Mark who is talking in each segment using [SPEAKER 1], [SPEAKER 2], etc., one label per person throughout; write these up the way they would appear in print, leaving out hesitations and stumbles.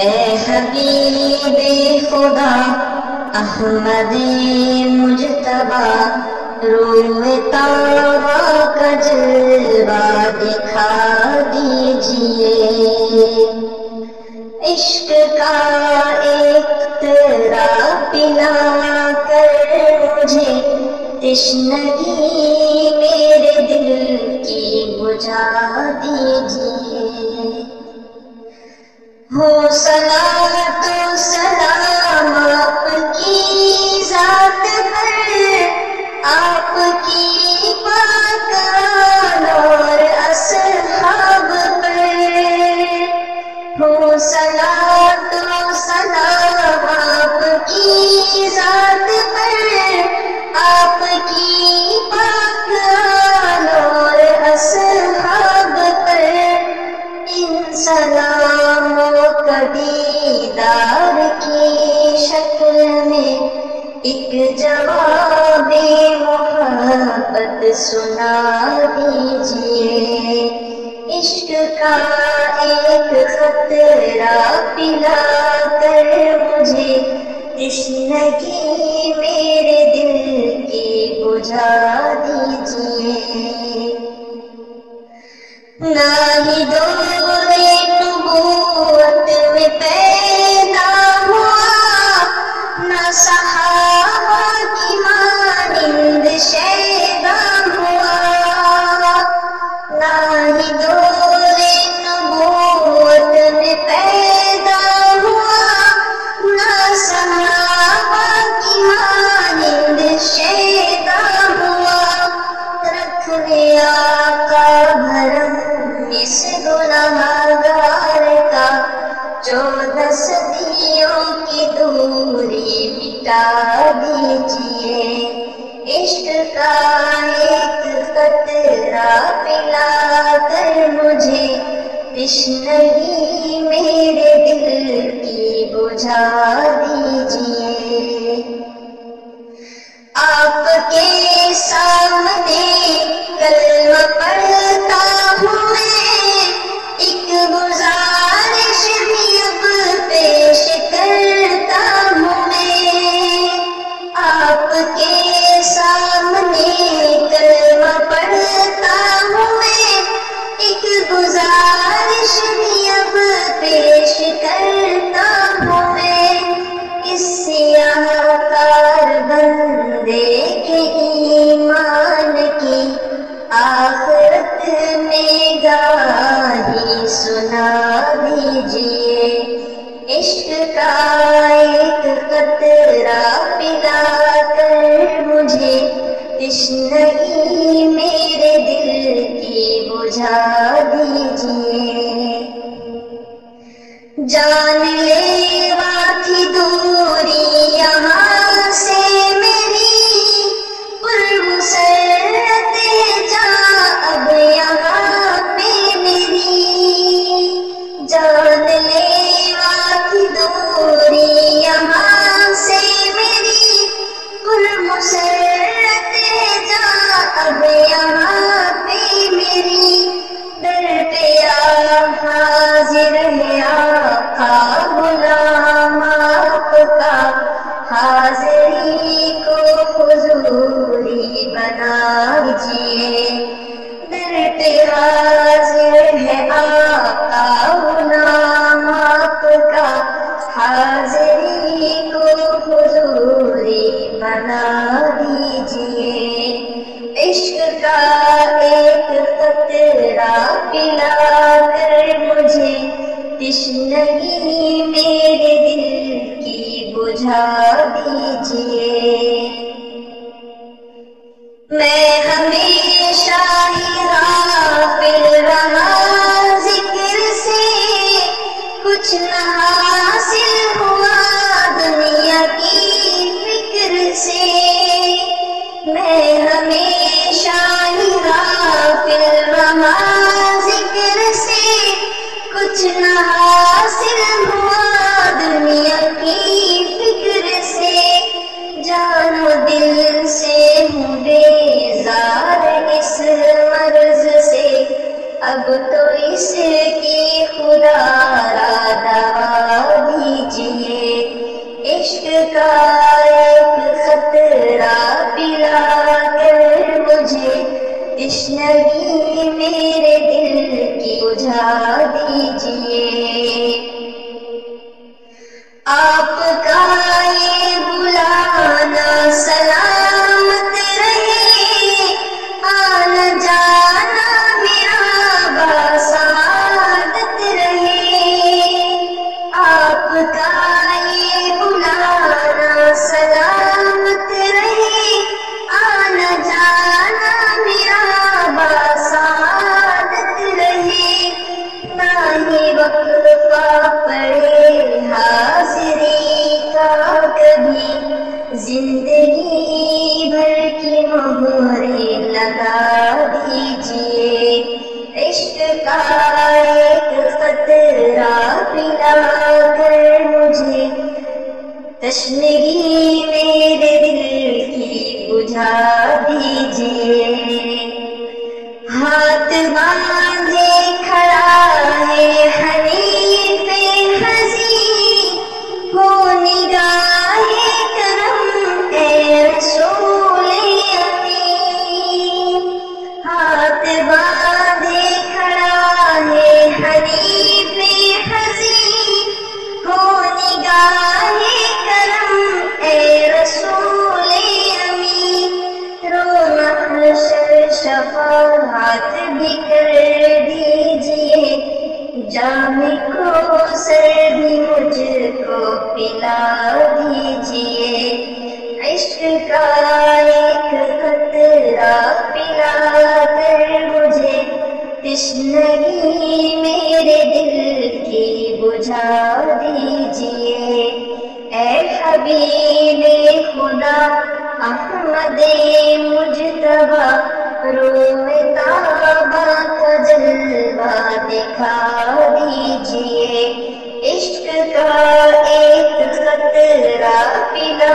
[SPEAKER 1] اے حبیب خدا احمد مجتبی، روح طہا کا جلوہ دکھا دیجئے۔ عشق کا ایک قطرہ پلا کر مجھے تشنگی میرے دل کی بجھا دیجئے۔ ہو صلاۃ و سلام آپ کی ذات پر، آپ کی پاک آل اور اصحاب پر۔ ہو صلاۃ و سلام آپ کی ذات پر، آپ کی پاک آل اور اصحاب پر۔ ان سلاموں کا دیدار کی شکل میں ایک جواب محبت سنا دیجئے۔ عشق کا ایک قطرہ پلا کر مجھے تشنگی میرے دل کی بجھا دیجئے۔ نہ ہی دور نبوت میں پیدا ہوا، نہ صحابہ کی مانند شیدا ہوا۔ نہ ہی دور نبوت میں پیدا ہوا، نہ صحابہ کی مانند شیدا ہوا۔ رکھ لیا آقا بھرم اس گنہگار کا، 14 صدیوں کی دوری مٹا دیجئے۔ عشق کا ایک قطرہ پلا کر مجھے تشنگی میرے دل کی بجھا دیجئے۔ آپ کے سامنے کلمہ پڑھتا ہوں میں، ایک گزارش بھی اب پیش کرتا ہوں میں۔ آپ کے سامنے کلمہ پڑھتا ہوں میں، ایک گزارش بھی اب پیش کرتا ہوں میں۔ اس سیاہ کار بندے کے ایمان کی آخرت میں گاہی سنا دیجئے۔ عشق کا ایک قطرہ پلا کر مجھے تشنگی میرے دل کی بجھا دیجئے۔ جان لیوا تھی دوری یہاں سے میری، پرمسرت جاں اب یہاں پہ میری۔ جان لیوا تھی دوری یہاں سے میری، پرمسرت جاں اب یہاں پہ میری۔ در پہ حاضر ہے آقا غلام آپ کا، حاضری کو حضوری بنا دیجئے۔ در پہ حاضر ہے آقا غلام آپ کا، حاضری کو حضوری بنا دیجئے۔ عشق کا ایک قطرہ پلا کر مجھے تشنگی میرے دل کی بجھا دیجئے۔ میں ہمیشہ ہی غافل رہا ذکر سے، کچھ نہ حاصل ہوا دنیا کی فکر سے۔ میں ہمیشہ ہی غافل رہا ذکر سے، کچھ نہ حاصل ہوا دنیا کی فکر سے۔ جان و دل سے ہوں بیزار کا ایک خطرہ پلا کر مجھے تشنگی میرے دل کی بجھا دیجئے۔ آپ کا یہ بلانا سلامت رہے، آنا جانا میرا باسعادت رہے۔ آپ کا یہ بلانا سلامت رہے، آنا جانا میرا باسعادت رہے۔ نہ ہی وقفہ پڑے حاضری کا کبھی، زندگی بھر کی مہریں لگا دیجئے۔ عشق کا ایک خطرہ پلا کر مجھے تشنگی میرے دل کی بجھا دیجئے۔ ہاتھ باندھے کھڑا ہے حنیف حزین، ہو نگاہ کرم اے رسول امین۔ ہاتھ باندھے کھڑا ہے حنیف حزین، ہو نگاہ کرم اے رسول امین۔ رو محشر شفاعت بھی کر دیجئے، جام کوثر بھی مجھ کو پلا دیجئے۔ عشق کا ایک قطرہ پلا کر مجھے تشنگی میرے دل کی بجھا دیجئے۔ اے حبیب خدا احمد مجتبیٰ، روح طابہ کا جلوہ دکھا دیجئے۔ عشق کا ایک خطرہ پلا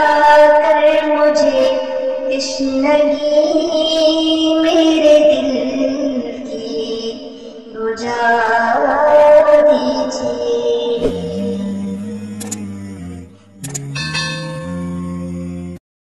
[SPEAKER 1] کر مجھے تشنگی